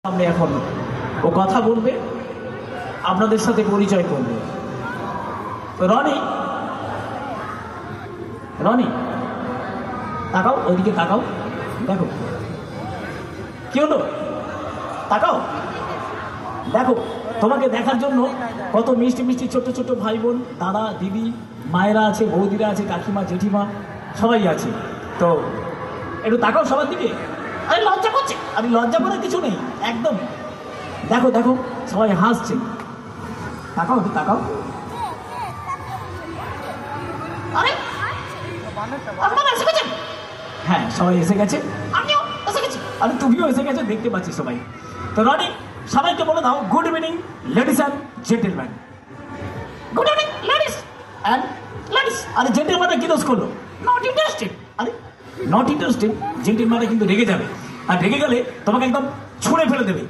সামনে এখন ও কথা বলবে, আপনাদের সাথে পরিচয় করবে। রনি, রনি তাকাও, ওইদিকে তাকাও, দেখো কি হলো, তাকাও, দেখো তোমাকে দেখার জন্য কত মিষ্টি মিষ্টি ছোট্ট ছোট্ট ভাই বোন, দাদা দিদি, মায়েরা আছে, বৌদিরা আছে, কাকিমা জেঠিমা সবাই আছে। তো একটু তাকাও সবার দিকে। আরে লজ্জা করছে, আরে লজ্জা করার কিছু নেই একদম। দেখো দেখো সবাই হাসছে, তাকাও একটু তাকাও। আরে আপনারা এসে গেছেন? হ্যাঁ সবাই এসে গেছে, আমিও এসে গেছি। আরে তুমিও এসে গেছো, দেখতে পাচ্ছি সবাই। তো রনি সবাইকে বলে দাও good evening ladies and gentleman. Good evening ladies and ladies. আরে জেন্টেলম্যানরা কি দোষ করলো? Not interested. আরে নট ইন্টারেস্টেড, জেন্টেলম্যানরা কিন্তু রেগে যাবে, আর রেগে গেলে তোমাকে একদম ছুঁড়ে ফেলে দেবে।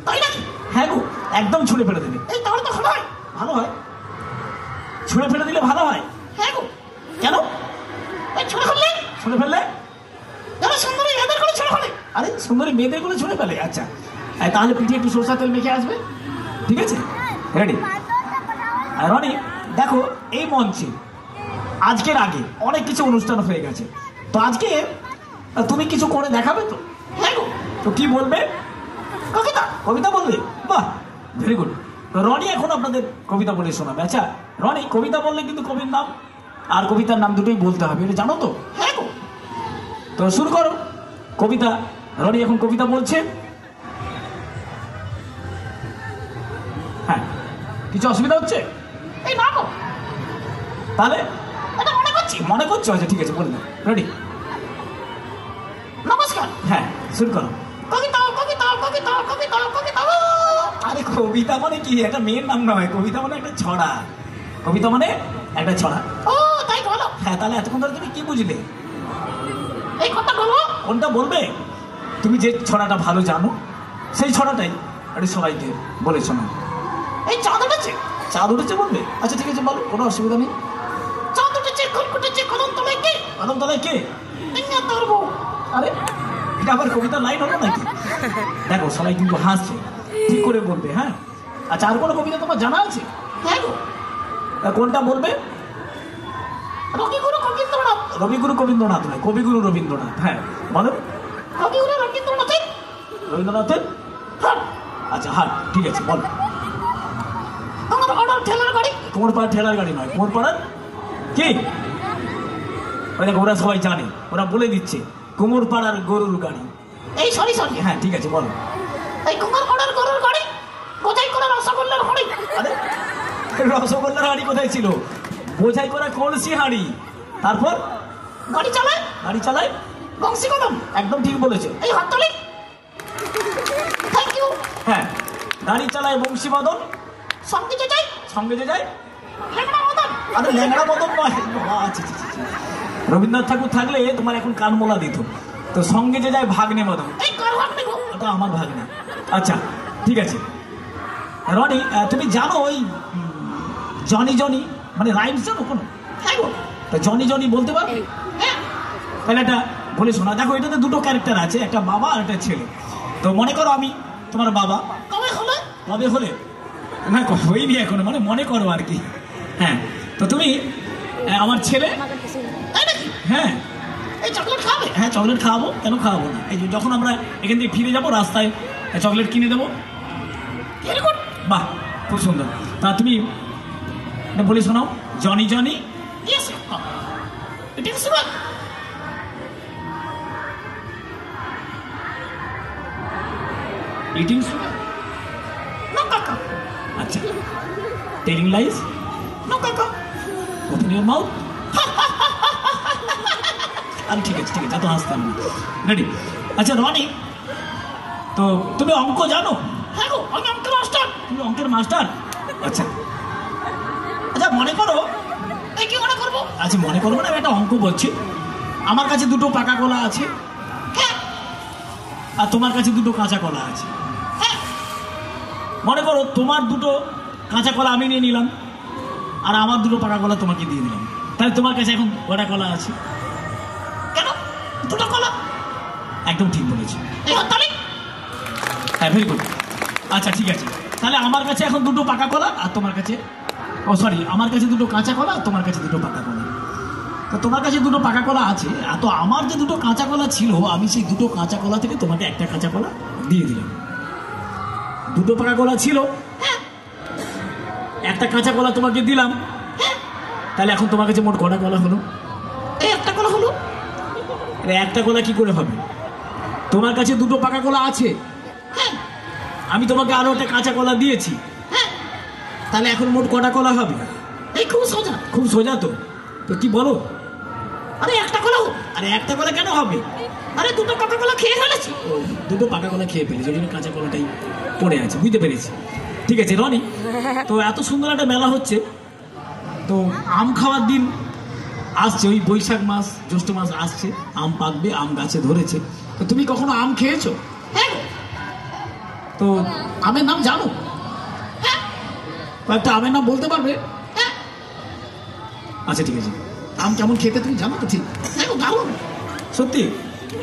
তাই নাকি? হ্যাঁ গো, একদম ছুঁড়ে ফেলে দেবে। এই তাহলে তো ভালো হয়, ভালো হয়, ছুঁড়ে ফেলে দিলে ভালো হয়। হ্যাঁ গো, কেন? ছুঁড়ে ফেললে, ছুঁড়ে ফেললে সুন্দরী মেয়েদের করে ছুঁড়ে ফেলে। আরে সুন্দরী মেয়েদের করে ছুঁড়ে ফেলে, আচ্ছা তাহলে পিঠে একটু সরষের তেল মেখে আসবে, ঠিক আছে? রেডি? রনি দেখো, এই মঞ্চে আজকের আগে অনেক কিছু অনুষ্ঠান হয়ে গেছে, তো আজকে তুমি কিছু করে দেখাবে তো? হ্যাঁ গো। তো কি বলবে? কবিতা, কবিতা বলবে? বাহ, ভেরি গুড। রনি এখন আপনাদের কবিতা বলে শোনাবে। আচ্ছা রনি, কবিতা বললে কিন্তু কবির নাম আর কবিতার নাম দুটোই বলতে হবে, এটা জানো তো? হ্যাঁ গো। তো শুরু করো কবিতা। রনি এখন কবিতা বলছে। হ্যাঁ, কিছু অসুবিধা হচ্ছে? এই না গো। তাহলে এটা মনে করছি, মনে করছো? আচ্ছা ঠিক আছে, বলে দাও। রেডি? নমস্কার। হ্যাঁ শুরু করো। কবিতা কবিতা কবিতা কবিতা কবিতা। আরে কবিতা মানে কি? একটা মেয়ের নাম নয়, কবিতা মানে একটা ছড়া। কবিতা মানে একটা ছড়া। ও তাই বলো? হ্যাঁ, তাহলে এতক্ষণ ধরে তুমি কি বুঝলে? এই কথা বলো। কোনটা বলবে? তুমি যে ছড়াটা ভালো জানো সেই ছড়াটাই আরে সবাইকে বলে শোনো। এই চাঁদ উঠেছে, চাঁদ উঠেছে বলবে? আচ্ছা ঠিক আছে বলো, কোনো অসুবিধা নেই। চাঁদ উঠেছে, ঘুম উঠেছে, কদম তলায় কে? কদম তলায় কে? তোর বউ। আরে এটা আবার কবিতার লাইন হলো নাকি? দেখো সবাই কিন্তু হাসছে, ঠিক করে বলবে। হ্যাঁ আচ্ছা, আর কোনো কবিতা তোমার জানা আছে? হ্যাঁ গো। কোনটা বলবে? রবিগুরু রবীন্দ্রনাথ। রবিগুরু রবীন্দ্রনাথ নয়, কবিগুরু রবীন্দ্রনাথ। হ্যাঁ বলো। কবিগুরু রবীন্দ্রনাথের, রবীন্দ্রনাথের হাট। আচ্ছা হাট, ঠিক আছে বলো। তোমার পাড়ার ঠেলার গাড়ি। তোমার পাড়ার ঠেলার গাড়ি নয়, তোমার পাড়ার কি? ওরা সবাই জানে, ওরা বলে দিচ্ছে কুমোর পাড়ার গরুর গাড়ি। এই সরি সরি, হ্যাঁ ঠিক আছে বলো। এই কুমোর পাড়ার গরুর গাড়ি, বোঝাই করা রসগোল্লার হাঁড়ি। আরে রসগোল্লার হাঁড়ি কোথায় ছিল? বোঝাই করা কলসি হাঁড়ি। তারপর গাড়ি চালায়, গাড়ি চালায় বংশী কদম। একদম ঠিক বলেছে। এই হাততালি, থ্যাংক ইউ। হ্যাঁ, গাড়ি চালায় বংশী বদন, সঙ্গে যে যায়, সঙ্গে যে যায় ল্যাংড়া মদন। আরে ল্যাংড়া মদন নয়। আচ্ছা আচ্ছা, রবীন্দ্রনাথ ঠাকুর থাকলে তোমার এখন কানমোলা দিত। তো সঙ্গে যে যায় ভাগ্নে মদন। এই কার ভাগ্নে গো? ওটা আমার ভাগ্নে। আচ্ছা ঠিক আছে। রনি তুমি জানো ওই জনি জনি মানে রাইমস জানো কোনো? হ্যাঁ গো। তা জনি জনি বলতে পারবে? হ্যাঁ। তাহলে এটা বলে শোনা। দেখো এটাতে দুটো ক্যারেক্টার আছে, একটা বাবা আর একটা ছেলে। তো মনে করো আমি তোমার বাবা। কবে হলে? কবে হলে না, হয়নি এখনো, মানে মনে করো আর কি। হ্যাঁ, তো তুমি আমার ছেলে। হ্যাঁ, এই চকলেট খাবে? হ্যাঁ চকলেট খাওয়াবো, কেন খাওয়াবো না? এই যখন আমরা এখান থেকে ফিরে যাবো রাস্তায় চকলেট কিনে দেবো। বাহ, খুব সুন্দর। তা তুমি বলে শোনাও Johnny Johnny eating sugar. No কাকা। আচ্ছা, টেলিং লাইস। নো কাকা। Open your mouth. আরে ঠিক আছে ঠিক আছে, এত হাসতাম না। রেডি? আচ্ছা রনি, তো তুমি অঙ্ক জানো? হ্যাঁ গো, আমি অঙ্কের মাস্টার। তুমি অঙ্কের মাস্টার? আচ্ছা আচ্ছা, মনে করো। এই কি মনে করবো? আচ্ছা মনে করবো না, আমি একটা অঙ্ক বলছি। আমার কাছে দুটো পাকা কলা আছে, হ্যাঁ, আর তোমার কাছে দুটো কাঁচা কলা আছে। হ্যাঁ, মনে করো তোমার দুটো কাঁচা কলা আমি নিয়ে নিলাম, আর আমার দুটো পাকা কলা তোমাকে দিয়ে দিলাম। তাহলে তোমার কাছে এখন কটা কলা আছে? কেন? দুটো কলা। একদম ঠিক বলেছি। এই হাততালি। হ্যাঁ, ভেরি গুড। আচ্ছা ঠিক আছে, তাহলে আমার কাছে এখন দুটো পাকা কলা আর তোমার কাছে, ও সরি, আমার কাছে দুটো কাঁচা কলা আর তোমার কাছে দুটো পাকা কলা। তো তোমার কাছে দুটো পাকা কলা আছে, আর তো আমার যে দুটো কাঁচা কলা ছিল, আমি সেই দুটো কাঁচা কলা থেকে তোমাকে একটা কাঁচা কলা দিয়ে দিলাম। দুটো পাকা কলা ছিল, একটা কাঁচা কলা তোমাকে দিলাম, তাহলে এখন তোমার কাছে মোট কটা কলা হলো? এই একটা কলা হলো। একটা কলা কি করে হবে? তোমার কাছে দুটো পাকা কলা আছে, আমি তোমাকে আরো একটা কাঁচা কলা দিয়েছি, তাহলে এখন মোট কটা কলা হবে? এই খুব সোজা, খুব সোজা। তো তো কি বলো? আরে একটা কলা। আরে একটা কলা কেন হবে? আরে দুটো পাকা কলা খেয়ে ফেলেছি। দুটো পাকা কলা খেয়ে ফেলেছি, ওই জন্য কাঁচা কলাটাই পড়ে আছে, বুঝতে পেরেছি। ঠিক আছে রনি, তো এত সুন্দর একটা মেলা হচ্ছে, তো আম খাওয়ার দিন আসছে, ওই বৈশাখ মাস জ্যৈষ্ঠ মাস আসছে, আম পাকবে, আম গাছে ধরেছে। তো তুমি কখনো আম খেয়েছো? হ্যাঁ। তো আমের নাম জানো? হ্যাঁ। কয়েকটা আমের নাম বলতে পারবে? হ্যাঁ। আচ্ছা ঠিক আছে, আম কেমন খেতে তুমি জানো তো? ঠিক, দারুণ, সত্যি।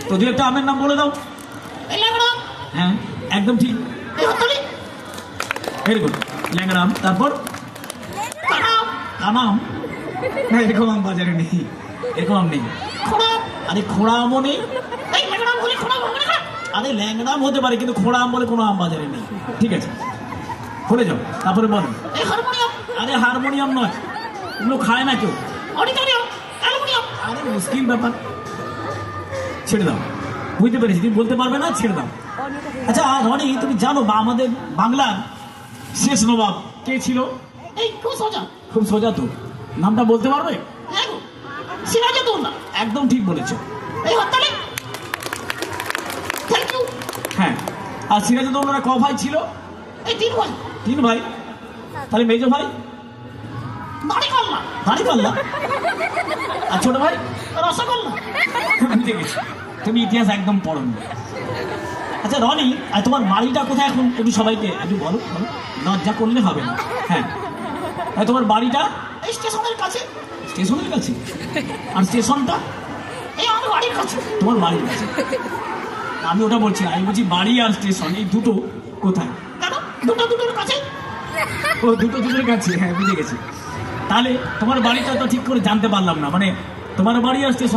তো দু একটা আমের নাম বলে দাও। হ্যাঁ একদম ঠিক, ভেরি গুড। ল্যাংড়া আম, তারপর কানা আম। না এরকম আম বাজারে নেই, এরকম আম নেই। আরে খোঁড়া আমও নেই। আরে ল্যাংড়া আম হতে পারে, কিন্তু খোঁড়া আম বলে কোনো আম বাজারে নেই। ঠিক আছে, খুলে যাও, তারপরে বলো। আরে হারমোনিয়াম নয়, এগুলো খায় না কেউ। আরে মুশকিল ব্যাপার, ছেড়ে দাও, বুঝতে পেরেছি তুমি বলতে পারবে না, ছেড়ে দাও। আচ্ছা রনি, তুমি জানো বা আমাদের বাংলার শেষ নবাব কে ছিল? এই খুব সোজা, খুব সোজা। তো নামটা বলতে পারবে? সিরাজউদ্দৌলা। একদম ঠিক বলেছো। এই হাততালি, থ্যাংক ইউ। হ্যাঁ, আর সিরাজউদ্দৌলার ক ভাই ছিল? এই তিন ভাই। তিন ভাই, তাহলে মেজো ভাই দাড়িপাল্লা। দাড়িপাল্লা। আর ছোট ভাই রসগোল্লা। বুঝে গেছি, তুমি ইতিহাস একদম পড়োনি। আচ্ছা রনি, আর তোমার বাড়িটা কোথায় এখন? একটু সবাইকে একটু বলো, লজ্জা করলে হবে না। হ্যাঁ, তোমার বাড়িটা স্টেশনের কাছে। স্টেশনের কাছে? আর স্টেশনটা? এই আমার বাড়ির কাছে। তোমার বাড়ির কাছে? আমি ওটা বলছি, আমি বলছি বাড়ি আর স্টেশন এই দুটো কোথায়? কেন দুটো দুটোর কাছে? ও দুটো দুটোর কাছে, হ্যাঁ বুঝে গেছি। তাহলে তোমার বাড়িটা তো ঠিক করে জানতে পারলাম না, মানে তোমার বাড়ি আর স্টেশন